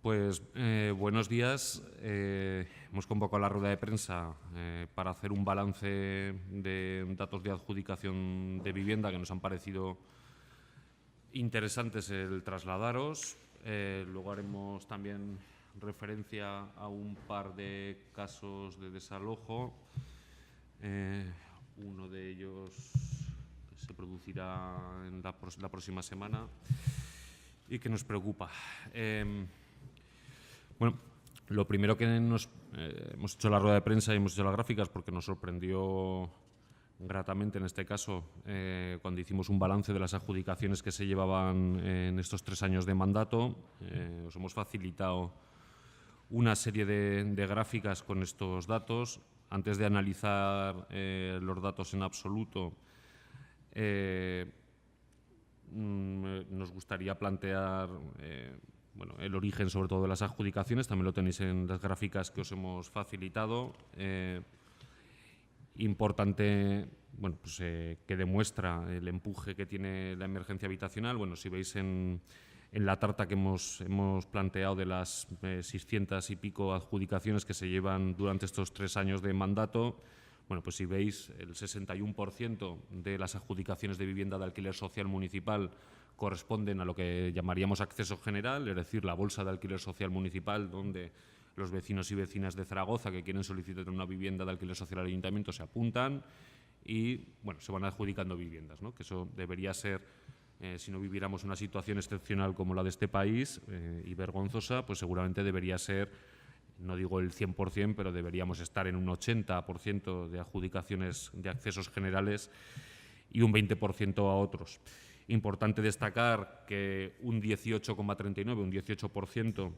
Pues buenos días. Hemos convocado la rueda de prensa para hacer un balance de datos de adjudicación de vivienda que nos han parecido interesantes el trasladaros. Luego haremos también referencia a un par de casos de desalojo. Uno de ellos se producirá en la próxima semana y que nos preocupa. Bueno, lo primero que hemos hecho la rueda de prensa y hemos hecho las gráficas porque nos sorprendió gratamente en este caso cuando hicimos un balance de las adjudicaciones que se llevaban en estos 3 años de mandato. Os hemos facilitado una serie de gráficas con estos datos. Antes de analizar los datos en absoluto, nos gustaría plantear el origen, sobre todo, de las adjudicaciones. También lo tenéis en las gráficas que os hemos facilitado. Importante, que demuestra el empuje que tiene la emergencia habitacional. Bueno, si veis en la tarta que hemos planteado de las 600 y pico adjudicaciones que se llevan durante estos 3 años de mandato, bueno, pues si veis, el 61% de las adjudicaciones de vivienda de alquiler social municipal corresponden a lo que llamaríamos acceso general, es decir, la bolsa de alquiler social municipal, donde los vecinos y vecinas de Zaragoza que quieren solicitar una vivienda de alquiler social al ayuntamiento se apuntan y se van adjudicando viviendas, ¿no? Que eso debería ser, si no viviéramos una situación excepcional como la de este país y vergonzosa, pues seguramente debería ser, no digo el 100%, pero deberíamos estar en un 80% de adjudicaciones de accesos generales y un 20% a otros. Importante destacar que un 18,39, un 18%,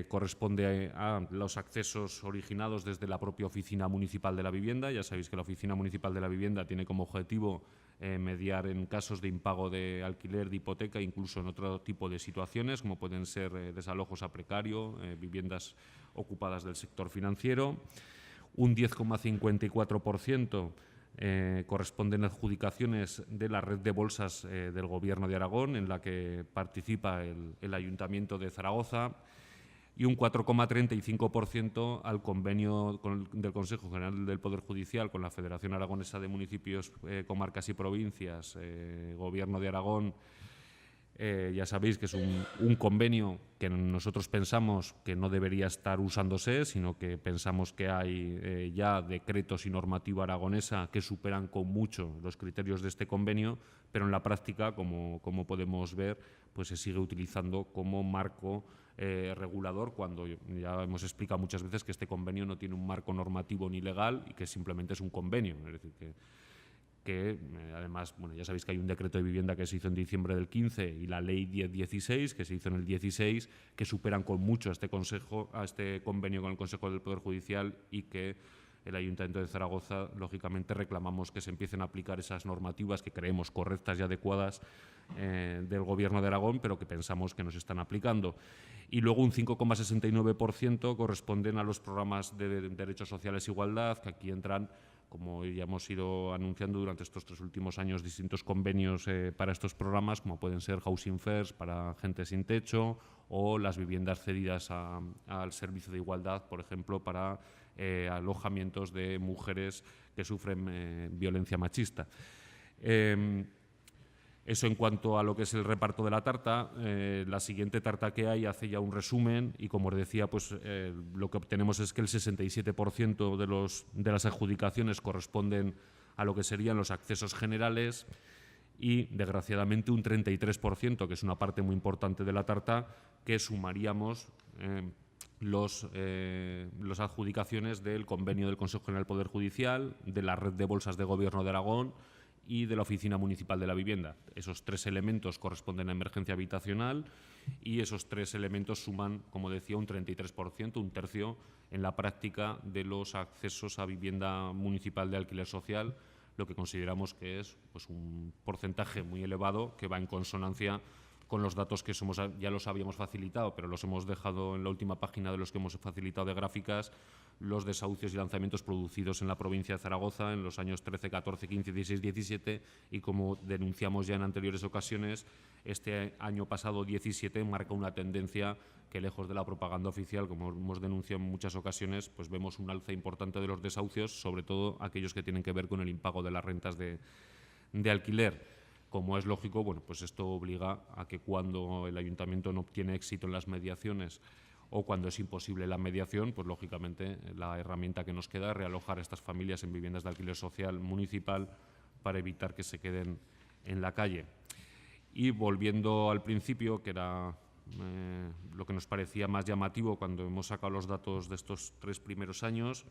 corresponde a los accesos originados desde la propia Oficina Municipal de la Vivienda. Ya sabéis que la Oficina Municipal de la Vivienda tiene como objetivo mediar en casos de impago de alquiler, de hipoteca, incluso en otro tipo de situaciones, como pueden ser desalojos a precario, viviendas ocupadas del sector financiero. Un 10,54% corresponden adjudicaciones de la red de bolsas del Gobierno de Aragón, en la que participa el Ayuntamiento de Zaragoza, y un 4,35% al convenio del Consejo General del Poder Judicial con la Federación Aragonesa de Municipios, Comarcas y Provincias, Gobierno de Aragón. Ya sabéis que es un convenio que nosotros pensamos que no debería estar usándose, sino que pensamos que hay ya decretos y normativa aragonesa que superan con mucho los criterios de este convenio, pero en la práctica, como podemos ver, pues se sigue utilizando como marco regulador, cuando ya hemos explicado muchas veces que este convenio no tiene un marco normativo ni legal y que simplemente es un convenio. Es decir, que además, ya sabéis que hay un decreto de vivienda que se hizo en diciembre del 15 y la ley 1016 que se hizo en el 16, que superan con mucho a este convenio con el Consejo del Poder Judicial, y que el Ayuntamiento de Zaragoza, lógicamente, reclamamos que se empiecen a aplicar esas normativas que creemos correctas y adecuadas del Gobierno de Aragón, pero que pensamos que no se están aplicando. Y luego un 5,69% corresponden a los programas de derechos sociales e igualdad, que aquí entran, como ya hemos ido anunciando durante estos 3 últimos años, distintos convenios para estos programas, como pueden ser Housing First para gente sin techo, o las viviendas cedidas al Servicio de Igualdad, por ejemplo, para alojamientos de mujeres que sufren violencia machista. Eso en cuanto a lo que es el reparto de la tarta. La siguiente tarta que hay hace ya un resumen y, como os decía, pues lo que obtenemos es que el 67% de las adjudicaciones corresponden a lo que serían los accesos generales y, desgraciadamente, un 33%, que es una parte muy importante de la tarta, que sumaríamos las adjudicaciones del convenio del Consejo General del Poder Judicial, de la red de bolsas de Gobierno de Aragón y de la Oficina Municipal de la Vivienda. Esos 3 elementos corresponden a emergencia habitacional y esos 3 elementos suman, como decía, un 33%, un tercio en la práctica de los accesos a vivienda municipal de alquiler social, lo que consideramos que es un porcentaje muy elevado que va en consonancia con los datos que ya los habíamos facilitado, pero los hemos dejado en la última página de los que hemos facilitado de gráficas, los desahucios y lanzamientos producidos en la provincia de Zaragoza en los años 13, 14, 15, 16, 17 y, como denunciamos ya en anteriores ocasiones, este año pasado 17 marca una tendencia que, lejos de la propaganda oficial, como hemos denunciado en muchas ocasiones, pues vemos un alza importante de los desahucios, sobre todo aquellos que tienen que ver con el impago de las rentas de alquiler. Como es lógico, bueno, pues esto obliga a que cuando el ayuntamiento no obtiene éxito en las mediaciones o cuando es imposible la mediación, pues lógicamente la herramienta que nos queda es realojar a estas familias en viviendas de alquiler social municipal para evitar que se queden en la calle. Y volviendo al principio, que era lo que nos parecía más llamativo cuando hemos sacado los datos de estos 3 primeros años,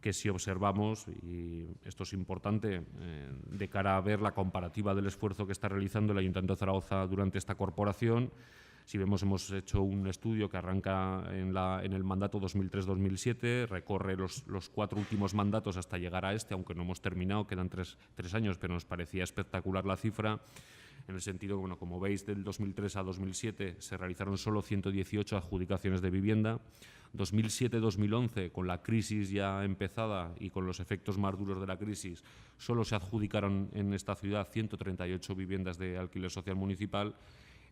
que si observamos, y esto es importante, de cara a ver la comparativa del esfuerzo que está realizando el Ayuntamiento de Zaragoza durante esta corporación, si vemos, hemos hecho un estudio que arranca en el mandato 2003-2007, recorre los 4 últimos mandatos hasta llegar a este, aunque no hemos terminado, quedan 3 años, pero nos parecía espectacular la cifra, en el sentido que, bueno, como veis, del 2003 a 2007 se realizaron solo 118 adjudicaciones de vivienda. 2007-2011, con la crisis ya empezada y con los efectos más duros de la crisis, solo se adjudicaron en esta ciudad 138 viviendas de alquiler social municipal.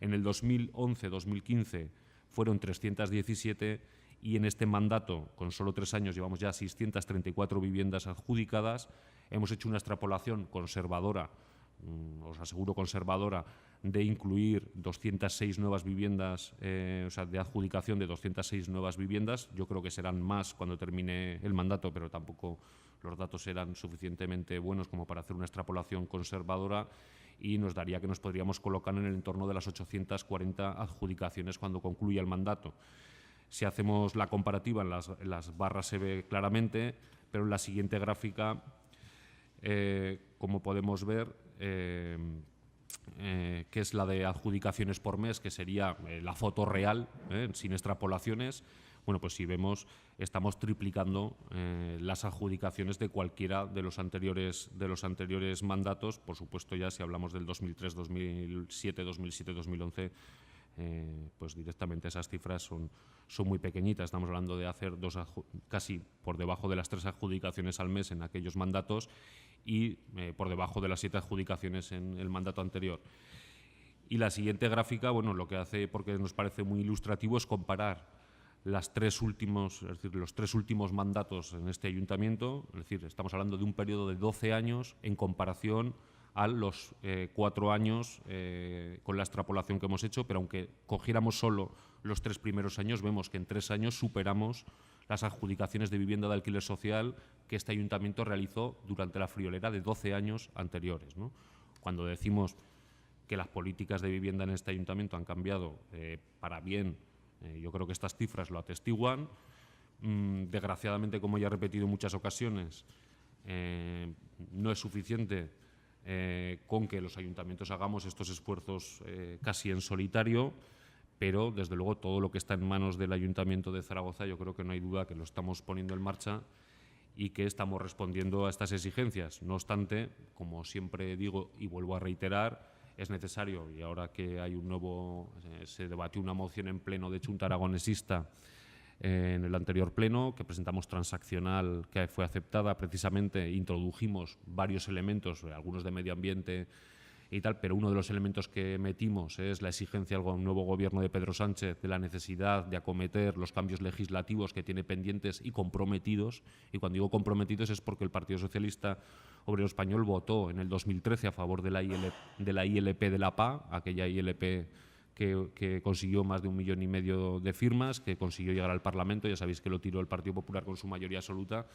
En el 2011-2015 fueron 317 y en este mandato, con solo 3 años, llevamos ya 634 viviendas adjudicadas. Hemos hecho una extrapolación conservadora, os aseguro conservadora, de incluir 206 nuevas viviendas, o sea, de adjudicación de 206 nuevas viviendas. Yo creo que serán más cuando termine el mandato, pero tampoco los datos eran suficientemente buenos como para hacer una extrapolación conservadora, y nos daría que nos podríamos colocar en el entorno de las 840 adjudicaciones cuando concluya el mandato. Si hacemos la comparativa, en las barras se ve claramente, pero en la siguiente gráfica, como podemos ver, que es la de adjudicaciones por mes, que sería la foto real, sin extrapolaciones. Bueno, pues si vemos, estamos triplicando las adjudicaciones de cualquiera de los anteriores mandatos. Por supuesto, ya si hablamos del 2003, 2007, 2011, pues directamente esas cifras son muy pequeñitas. Estamos hablando de hacer casi por debajo de las 3 adjudicaciones al mes en aquellos mandatos y por debajo de las 7 adjudicaciones en el mandato anterior. Y la siguiente gráfica, bueno, lo que hace, porque nos parece muy ilustrativo, es comparar los 3 últimos mandatos en este ayuntamiento. Es decir, estamos hablando de un periodo de 12 años en comparación a los 4 años con la extrapolación que hemos hecho, pero aunque cogiéramos solo los 3 primeros años, vemos que en 3 años superamos las adjudicaciones de vivienda de alquiler social que este ayuntamiento realizó durante la friolera de 12 años anteriores, ¿no? Cuando decimos que las políticas de vivienda en este ayuntamiento han cambiado para bien, yo creo que estas cifras lo atestiguan. Desgraciadamente, como ya he repetido en muchas ocasiones, no es suficiente con que los ayuntamientos hagamos estos esfuerzos casi en solitario, pero desde luego todo lo que está en manos del Ayuntamiento de Zaragoza, yo creo que no hay duda que lo estamos poniendo en marcha y que estamos respondiendo a estas exigencias. No obstante, como siempre digo y vuelvo a reiterar, es necesario, y ahora que hay se debatió una moción en pleno de Chunta Aragonesista en el anterior pleno, que presentamos transaccional, que fue aceptada, precisamente introdujimos varios elementos, algunos de medio ambiente y tal, pero uno de los elementos que metimos es la exigencia al nuevo gobierno de Pedro Sánchez de la necesidad de acometer los cambios legislativos que tiene pendientes y comprometidos. Y cuando digo comprometidos es porque el Partido Socialista Obrero Español votó en el 2013 a favor de la ILP de la PA, aquella ILP que consiguió más de 1,5 millones de firmas, que consiguió llegar al Parlamento. Ya sabéis que lo tiró el Partido Popular con su mayoría absoluta,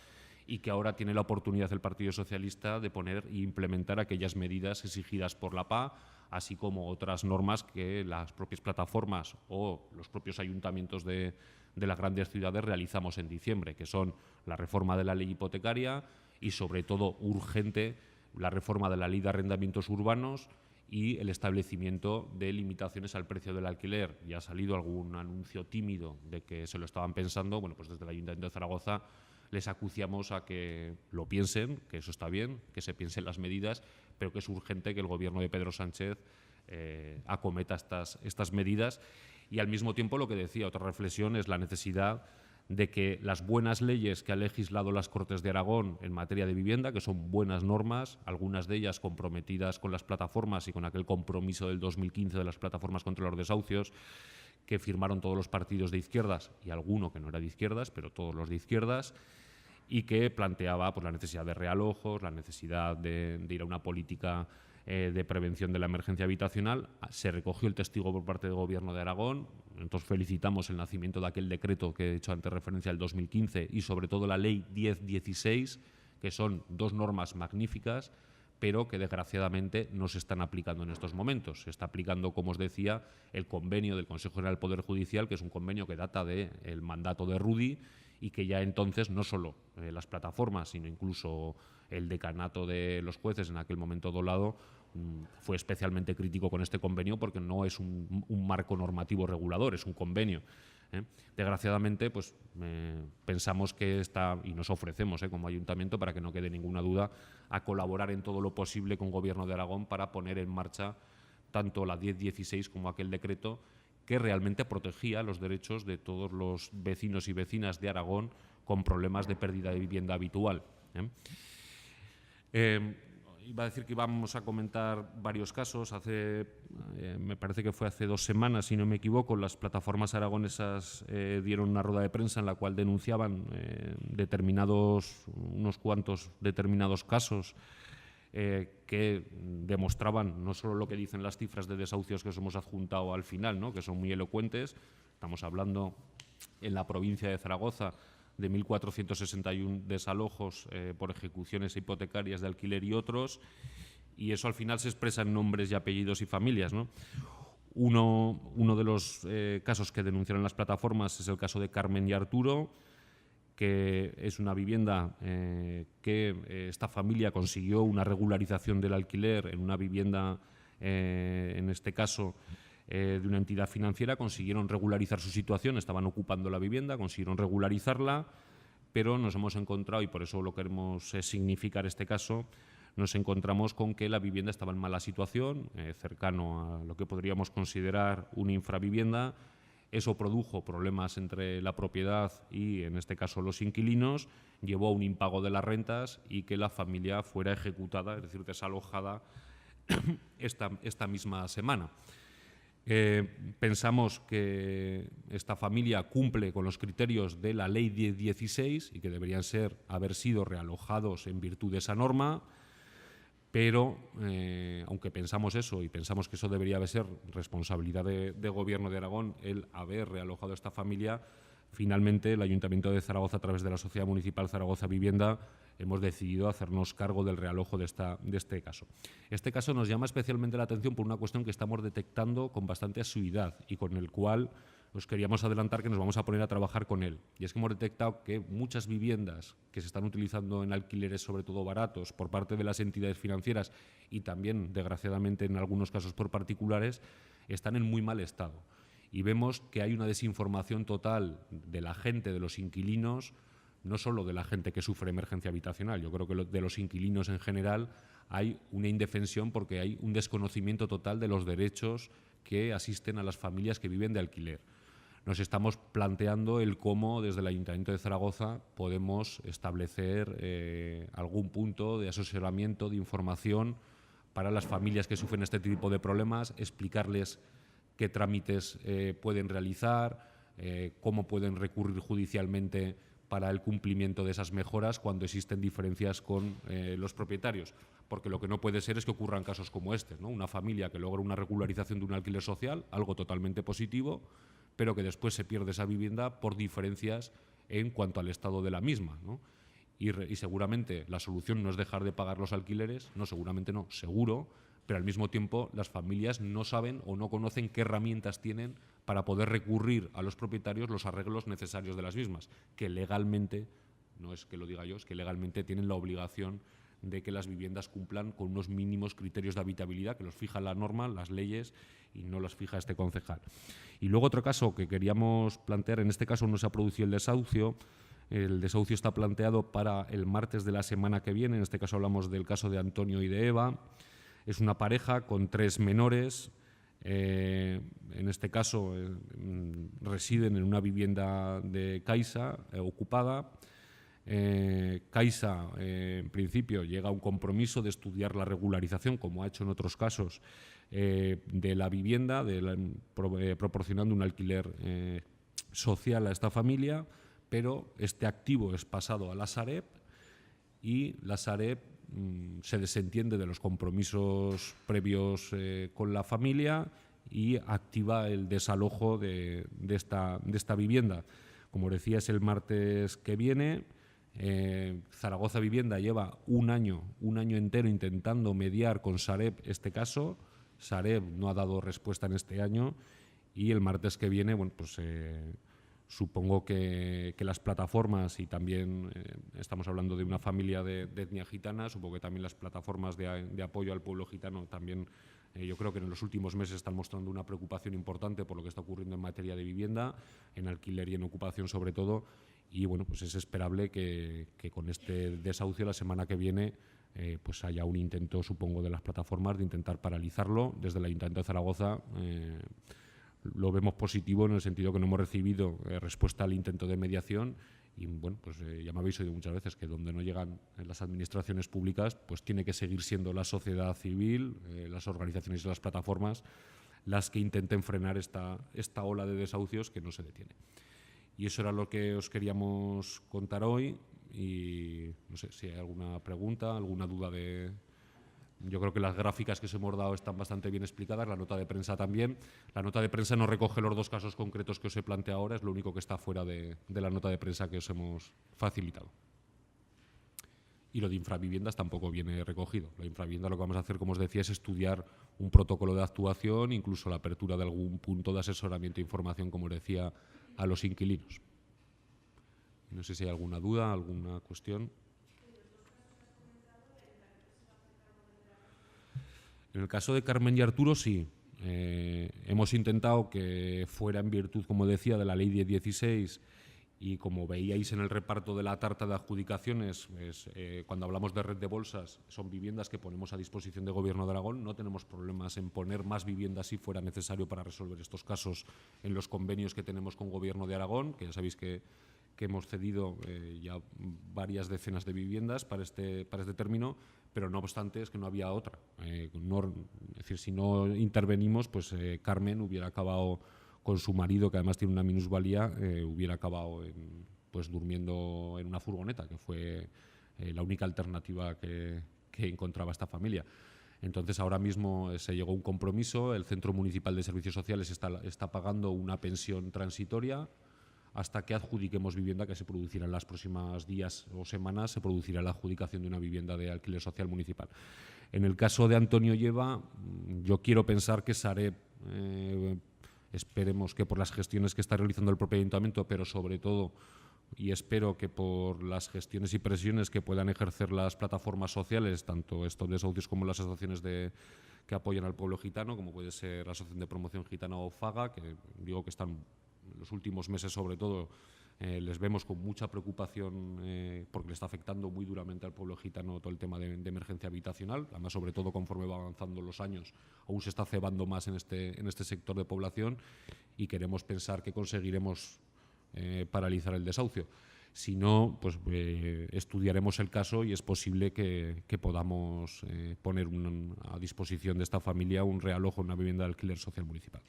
y que ahora tiene la oportunidad el Partido Socialista de poner e implementar aquellas medidas exigidas por la PA, así como otras normas que las propias plataformas o los propios ayuntamientos de las grandes ciudades realizamos en diciembre, que son la reforma de la ley hipotecaria y, sobre todo, urgente, la reforma de la ley de arrendamientos urbanos y el establecimiento de limitaciones al precio del alquiler. Ya ha salido algún anuncio tímido de que se lo estaban pensando. Bueno, pues desde el Ayuntamiento de Zaragoza les acuciamos a que lo piensen, que eso está bien, que se piensen las medidas, pero que es urgente que el Gobierno de Pedro Sánchez acometa estas medidas. Y al mismo tiempo, lo que decía, otra reflexión es la necesidad de que las buenas leyes que ha legislado las Cortes de Aragón en materia de vivienda, que son buenas normas, algunas de ellas comprometidas con las plataformas y con aquel compromiso del 2015 de las plataformas contra los desahucios, que firmaron todos los partidos de izquierdas y alguno que no era de izquierdas, pero todos los de izquierdas, y que planteaba pues, la necesidad de realojos, la necesidad de ir a una política de prevención de la emergencia habitacional. Se recogió el testigo por parte del Gobierno de Aragón. Entonces felicitamos el nacimiento de aquel decreto que he hecho antes referencia al 2015 y sobre todo la Ley 1016, que son dos normas magníficas, pero que desgraciadamente no se están aplicando en estos momentos. Se está aplicando, como os decía, el convenio del Consejo General del Poder Judicial, que es un convenio que data del mandato de Rudy y que ya entonces no solo las plataformas, sino incluso el decanato de los jueces, en aquel momento Dolado, fue especialmente crítico con este convenio porque no es un marco normativo regulador, es un convenio. Desgraciadamente, pues pensamos que está, y nos ofrecemos como ayuntamiento, para que no quede ninguna duda, a colaborar en todo lo posible con el Gobierno de Aragón para poner en marcha tanto la 1016 como aquel decreto que realmente protegía los derechos de todos los vecinos y vecinas de Aragón con problemas de pérdida de vivienda habitual. Iba a decir que íbamos a comentar varios casos. Me parece que fue hace 2 semanas, si no me equivoco, las plataformas aragonesas dieron una rueda de prensa en la cual denunciaban unos cuantos determinados casos que demostraban no solo lo que dicen las cifras de desahucios que os hemos adjuntado al final, ¿no?, que son muy elocuentes. Estamos hablando en la provincia de Zaragoza de 1.461 desalojos por ejecuciones hipotecarias de alquiler y otros, y eso al final se expresa en nombres y apellidos y familias, ¿no? Uno de los casos que denunciaron las plataformas es el caso de Carmen y Arturo, que es una vivienda que esta familia consiguió una regularización del alquiler en una vivienda, en este caso, de una entidad financiera. Consiguieron regularizar su situación, estaban ocupando la vivienda, consiguieron regularizarla, pero nos hemos encontrado, y por eso lo queremos significar este caso, nos encontramos con que la vivienda estaba en mala situación, cercano a lo que podríamos considerar una infravivienda. Eso produjo problemas entre la propiedad y, en este caso, los inquilinos, llevó a un impago de las rentas y que la familia fuera ejecutada, es decir, desalojada esta misma semana. Pensamos que esta familia cumple con los criterios de la Ley 1016 y que deberían haber sido realojados en virtud de esa norma, pero aunque pensamos eso y pensamos que eso debería ser responsabilidad de Gobierno de Aragón el haber realojado a esta familia, finalmente el Ayuntamiento de Zaragoza, a través de la Sociedad Municipal Zaragoza Vivienda, hemos decidido hacernos cargo del realojo de este caso. Este caso nos llama especialmente la atención por una cuestión que estamos detectando con bastante asiduidad y con el cual os queríamos adelantar que nos vamos a poner a trabajar con él. Y es que hemos detectado que muchas viviendas que se están utilizando en alquileres, sobre todo baratos, por parte de las entidades financieras y también, desgraciadamente, en algunos casos por particulares, están en muy mal estado. Y vemos que hay una desinformación total de la gente, de los inquilinos, no solo de la gente que sufre emergencia habitacional. Yo creo que de los inquilinos en general hay una indefensión porque hay un desconocimiento total de los derechos que asisten a las familias que viven de alquiler. Nos estamos planteando el cómo desde el Ayuntamiento de Zaragoza podemos establecer algún punto de asesoramiento, de información para las familias que sufren este tipo de problemas, explicarles qué trámites pueden realizar, cómo pueden recurrir judicialmente para el cumplimiento de esas mejoras cuando existen diferencias con los propietarios. Porque lo que no puede ser es que ocurran casos como este, ¿no? Una familia que logra una regularización de un alquiler social, algo totalmente positivo, pero que después se pierde esa vivienda por diferencias en cuanto al estado de la misma, ¿no? Y seguramente la solución no es dejar de pagar los alquileres, no, seguramente no, seguro, pero al mismo tiempo las familias no saben o no conocen qué herramientas tienen para poder recurrir a los propietarios los arreglos necesarios de las mismas, que legalmente, no es que lo diga yo, es que legalmente tienen la obligación de que las viviendas cumplan con unos mínimos criterios de habitabilidad que los fija la norma, las leyes, y no los fija este concejal. Y luego otro caso que queríamos plantear, en este caso no se ha producido el desahucio. El desahucio está planteado para el martes de la semana que viene. En este caso hablamos del caso de Antonio y de Eva. Es una pareja con 3 menores. En este caso, residen en una vivienda de Caixa ocupada. Caixa, en principio, llega a un compromiso de estudiar la regularización, como ha hecho en otros casos, de la vivienda, proporcionando un alquiler social a esta familia, pero este activo es pasado a la Sareb y la Sareb se desentiende de los compromisos previos con la familia y activa el desalojo de esta vivienda. Como decía, es el martes que viene. Zaragoza Vivienda lleva un año entero intentando mediar con Sareb este caso. Sareb no ha dado respuesta en este año y el martes que viene, bueno, pues supongo que las plataformas, y también estamos hablando de una familia de etnia gitana, supongo que también las plataformas de apoyo al pueblo gitano también, yo creo que en los últimos meses están mostrando una preocupación importante por lo que está ocurriendo en materia de vivienda, en alquiler y en ocupación sobre todo, y bueno, pues es esperable que con este desahucio la semana que viene pues haya un intento, supongo, de las plataformas de intentar paralizarlo. Desde el Ayuntamiento de Zaragoza lo vemos positivo en el sentido que no hemos recibido respuesta al intento de mediación y, bueno, pues ya me habéis oído muchas veces que donde no llegan las administraciones públicas, pues tiene que seguir siendo la sociedad civil, las organizaciones y las plataformas las que intenten frenar esta ola de desahucios que no se detiene. Y eso era lo que os queríamos contar hoy y no sé si hay alguna pregunta, alguna duda de... Yo creo que las gráficas que os hemos dado están bastante bien explicadas, la nota de prensa también. La nota de prensa no recoge los 2 casos concretos que os he planteado ahora, es lo único que está fuera de la nota de prensa que os hemos facilitado. Y lo de infraviviendas tampoco viene recogido. La infravivienda lo que vamos a hacer, como os decía, es estudiar un protocolo de actuación, incluso la apertura de algún punto de asesoramiento e información, como os decía, a los inquilinos. No sé si hay alguna duda, alguna cuestión. En el caso de Carmen y Arturo, sí. Hemos intentado que fuera en virtud, como decía, de la Ley 1016 y como veíais en el reparto de la tarta de adjudicaciones, cuando hablamos de red de bolsas, son viviendas que ponemos a disposición del Gobierno de Aragón. No tenemos problemas en poner más viviendas si fuera necesario para resolver estos casos en los convenios que tenemos con Gobierno de Aragón, que ya sabéis que hemos cedido ya varias decenas de viviendas para este término, pero no obstante es que no había otra. Es decir, si no intervenimos, pues Carmen hubiera acabado con su marido, que además tiene una minusvalía, hubiera acabado pues durmiendo en una furgoneta, que fue la única alternativa que encontraba esta familia. Entonces, ahora mismo se llegó a un compromiso, el Centro Municipal de Servicios Sociales está pagando una pensión transitoria hasta que adjudiquemos vivienda, que se producirá en los próximos días o semanas, se producirá la adjudicación de una vivienda de alquiler social municipal. En el caso de Antonio Lleva, yo quiero pensar que Sareb, esperemos que por las gestiones que está realizando el propio ayuntamiento, pero sobre todo, y espero que por las gestiones y presiones que puedan ejercer las plataformas sociales, tanto estos desahucios como las asociaciones que apoyan al pueblo gitano, como puede ser la Asociación de Promoción Gitana o FAGA, que digo que están en los últimos meses sobre todo, les vemos con mucha preocupación porque le está afectando muy duramente al pueblo gitano todo el tema de emergencia habitacional. Además, sobre todo conforme va avanzando los años, aún se está cebando más en este sector de población y queremos pensar que conseguiremos paralizar el desahucio. Si no, pues estudiaremos el caso y es posible que podamos poner a disposición de esta familia un realojo en una vivienda de alquiler social municipal.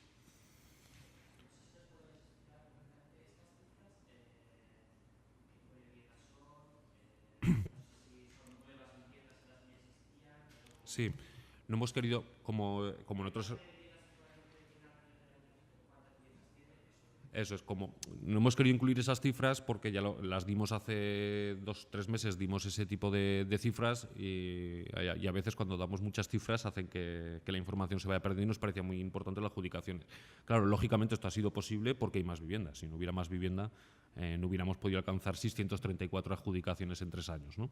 Sí, no hemos querido, como nosotros... Eso es, como no hemos querido incluir esas cifras porque ya las dimos hace 2 o 3 meses, dimos ese tipo de cifras y a veces cuando damos muchas cifras hacen que la información se vaya perdiendo y nos parecía muy importante la adjudicación. Claro, lógicamente esto ha sido posible porque hay más viviendas. Si no hubiera más vivienda, no hubiéramos podido alcanzar 634 adjudicaciones en 3 años, ¿no?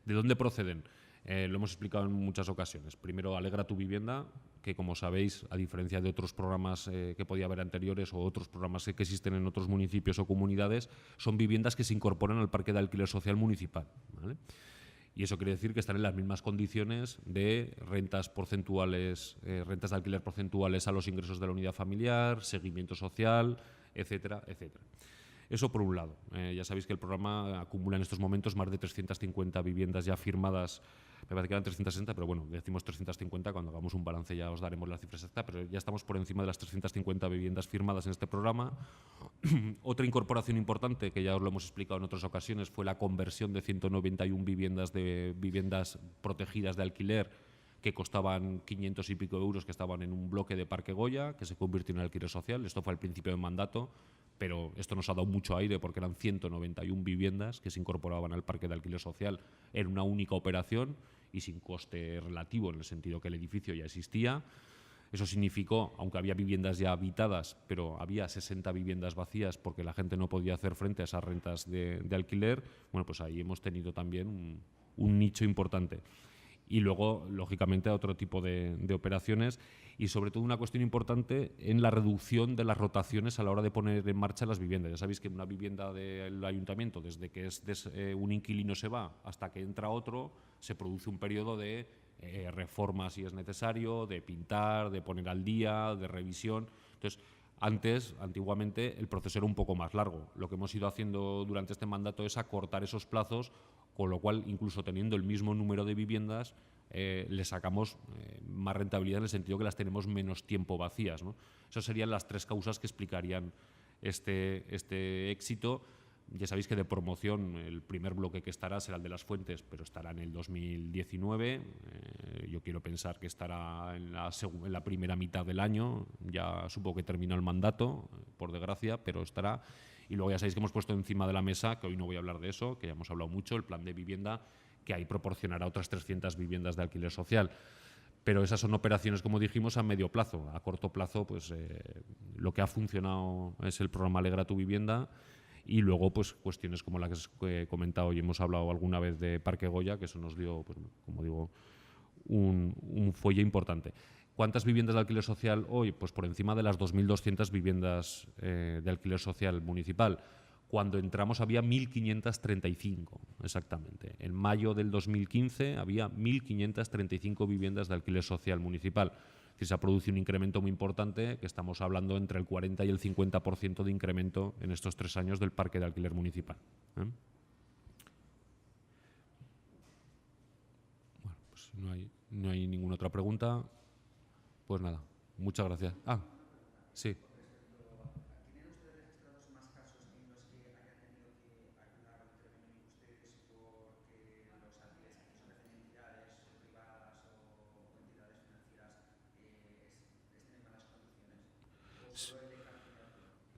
¿De dónde proceden? Lo hemos explicado en muchas ocasiones. Primero, Alegra tu vivienda, que como sabéis, a diferencia de otros programas que podía haber anteriores o otros programas que existen en otros municipios o comunidades, son viviendas que se incorporan al parque de alquiler social municipal, ¿vale? Y eso quiere decir que están en las mismas condiciones de rentas porcentuales, rentas de alquiler porcentuales a los ingresos de la unidad familiar, seguimiento social, etcétera, etcétera. Eso por un lado. Ya sabéis que el programa acumula en estos momentos más de 350 viviendas ya firmadas. Me parece que eran 360, pero bueno, decimos 350, cuando hagamos un balance ya os daremos la cifra exacta, pero ya estamos por encima de las 350 viviendas firmadas en este programa. Otra incorporación importante, que ya os lo hemos explicado en otras ocasiones, fue la conversión de 191 viviendas protegidas de alquiler que costaban 500 y pico euros, que estaban en un bloque de Parque Goya, que se convirtió en alquiler social. Esto fue al principio del mandato, pero esto nos ha dado mucho aire porque eran 191 viviendas que se incorporaban al parque de alquiler social en una única operación y sin coste relativo, en el sentido que el edificio ya existía. Eso significó, aunque había viviendas ya habitadas, pero había 60 viviendas vacías porque la gente no podía hacer frente a esas rentas de alquiler, bueno, pues ahí hemos tenido también un nicho importante. Y luego, lógicamente, a otro tipo de operaciones y, sobre todo, una cuestión importante en la reducción de las rotaciones a la hora de poner en marcha las viviendas. Ya sabéis que una vivienda del ayuntamiento, desde que un inquilino se va hasta que entra otro, se produce un periodo de reforma si es necesario, de pintar, de poner al día, de revisión. Entonces, antiguamente, el proceso era un poco más largo. Lo que hemos ido haciendo durante este mandato es acortar esos plazos, con lo cual, incluso teniendo el mismo número de viviendas, le sacamos más rentabilidad en el sentido que las tenemos menos tiempo vacías, ¿no? Esas serían las tres causas que explicarían este éxito. Ya sabéis que de promoción el primer bloque que estará será el de Las Fuentes, pero estará en el 2019. Yo quiero pensar que estará en la primera mitad del año. Ya supongo que terminó el mandato, por desgracia, pero estará. Y luego ya sabéis que hemos puesto encima de la mesa, que hoy no voy a hablar de eso, que ya hemos hablado mucho, el plan de vivienda, que ahí proporcionará otras 300 viviendas de alquiler social. Pero esas son operaciones, como dijimos, a medio plazo. A corto plazo, pues lo que ha funcionado es el programa Alegra tu Vivienda. Y luego, pues cuestiones como las que he comentado y hemos hablado alguna vez de Parque Goya, que eso nos dio, pues, como digo, un fuelle importante. ¿Cuántas viviendas de alquiler social hoy? Pues por encima de las 2.200 viviendas de alquiler social municipal. Cuando entramos había 1.535, exactamente. En mayo del 2015 había 1.535 viviendas de alquiler social municipal. Es decir, se ha producido un incremento muy importante, que estamos hablando entre el 40 y el 50% de incremento en estos 3 años del parque de alquiler municipal. Bueno, pues no hay ninguna otra pregunta. Pues nada, muchas gracias. Sí.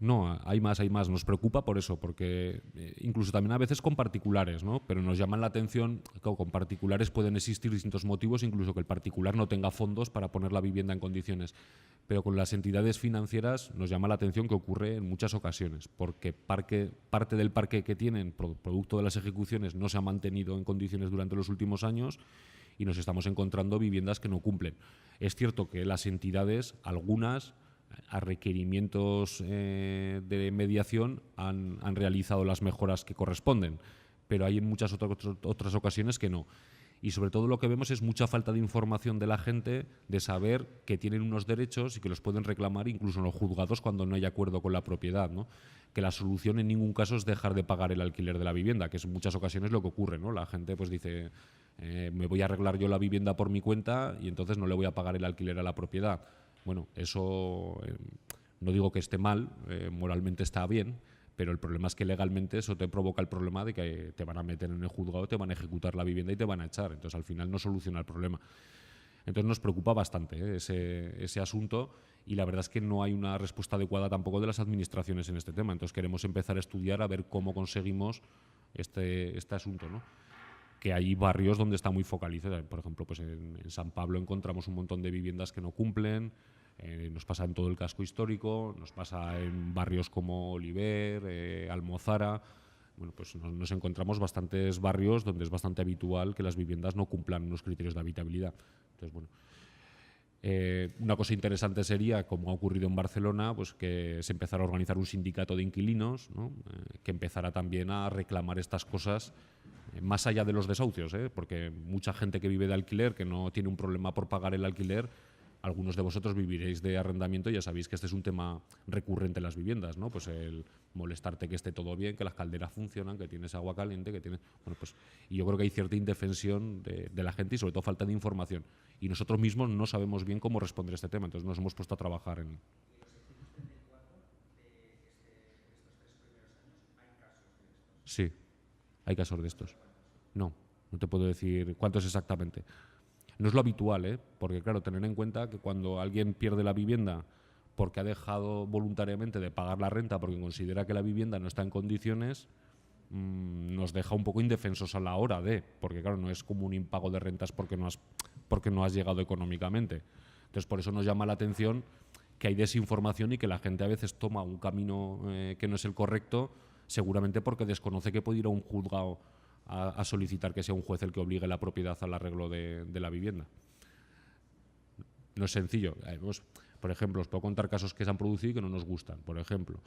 No, hay más. Nos preocupa por eso, porque incluso también a veces con particulares, ¿no? Pero nos llaman la atención que con particulares pueden existir distintos motivos, incluso que el particular no tenga fondos para poner la vivienda en condiciones. Pero con las entidades financieras nos llama la atención que ocurre en muchas ocasiones, porque parte del parque que tienen, producto de las ejecuciones, no se ha mantenido en condiciones durante los últimos años y nos estamos encontrando viviendas que no cumplen. Es cierto que las entidades, algunas, a requerimientos de mediación han realizado las mejoras que corresponden, pero hay en muchas otras ocasiones que no. Y sobre todo lo que vemos es mucha falta de información de la gente, de saber que tienen unos derechos y que los pueden reclamar incluso en los juzgados cuando no hay acuerdo con la propiedad, ¿no? Que la solución en ningún caso es dejar de pagar el alquiler de la vivienda, que es en muchas ocasiones lo que ocurre, ¿no? La gente pues dice, me voy a arreglar yo la vivienda por mi cuenta y entonces no le voy a pagar el alquiler a la propiedad. Bueno, eso no digo que esté mal, moralmente está bien, pero el problema es que legalmente eso te provoca el problema de que te van a meter en el juzgado, te van a ejecutar la vivienda y te van a echar. Entonces, al final no soluciona el problema. Entonces, nos preocupa bastante ese asunto y la verdad es que no hay una respuesta adecuada tampoco de las administraciones en este tema. Entonces, queremos empezar a estudiar a ver cómo conseguimos este asunto, ¿no? Que hay barrios donde está muy focalizado. Por ejemplo, pues en San Pablo encontramos un montón de viviendas que no cumplen. Nos pasa en todo el casco histórico, nos pasa en barrios como Oliver, Almozara. Bueno, pues nos encontramos bastantes barrios donde es bastante habitual que las viviendas no cumplan unos criterios de habitabilidad. Entonces, bueno, Una cosa interesante sería, como ha ocurrido en Barcelona, pues que se empezara a organizar un sindicato de inquilinos, ¿no? Que empezara también a reclamar estas cosas más allá de los desahucios, porque mucha gente que vive de alquiler, que no tiene un problema por pagar el alquiler, algunos de vosotros viviréis de arrendamiento y ya sabéis que este es un tema recurrente en las viviendas, ¿no? Pues el molestarte que esté todo bien, que las calderas funcionan, que tienes agua caliente, que tienes... Bueno, pues, y yo creo que hay cierta indefensión de la gente y sobre todo falta de información. Y nosotros mismos no sabemos bien cómo responder a este tema, entonces nos hemos puesto a trabajar en... Sí, hay casos de estos. No, no te puedo decir cuántos exactamente. No es lo habitual, porque claro, tener en cuenta que cuando alguien pierde la vivienda porque ha dejado voluntariamente de pagar la renta porque considera que la vivienda no está en condiciones, nos deja un poco indefensos a la hora de, porque claro, no es como un impago de rentas porque no has llegado económicamente. Entonces, por eso nos llama la atención que hay desinformación y que la gente a veces toma un camino que no es el correcto, seguramente porque desconoce que puede ir a un juzgado a solicitar que sea un juez el que obligue la propiedad al arreglo de la vivienda. No es sencillo. Por ejemplo, os puedo contar casos que se han producido y que no nos gustan. Por ejemplo,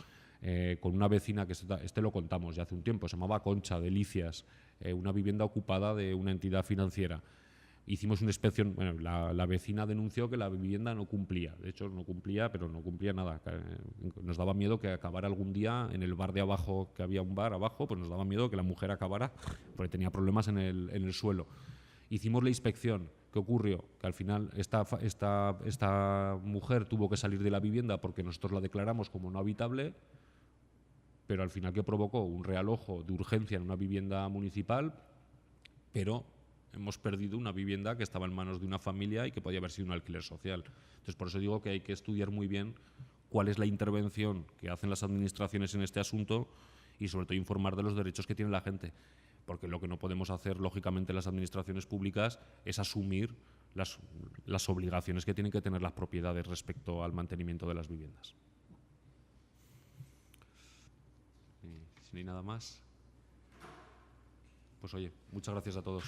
con una vecina, que este lo contamos ya hace un tiempo, se llamaba Concha, Delicias, una vivienda ocupada de una entidad financiera. Hicimos una inspección, bueno, la vecina denunció que la vivienda no cumplía, de hecho no cumplía, pero no cumplía nada. Nos daba miedo que acabara algún día en el bar de abajo, que había un bar abajo, pues nos daba miedo que la mujer acabara porque tenía problemas en el suelo. Hicimos la inspección. ¿Qué ocurrió? Que al final esta mujer tuvo que salir de la vivienda porque nosotros la declaramos como no habitable, pero al final, ¿qué provocó? Un realojo de urgencia en una vivienda municipal, pero hemos perdido una vivienda que estaba en manos de una familia y que podía haber sido un alquiler social. Entonces, por eso digo que hay que estudiar muy bien cuál es la intervención que hacen las administraciones en este asunto y sobre todo informar de los derechos que tiene la gente. Porque lo que no podemos hacer, lógicamente, las administraciones públicas es asumir las obligaciones que tienen que tener las propiedades respecto al mantenimiento de las viviendas. Si no hay nada más, pues oye, muchas gracias a todos.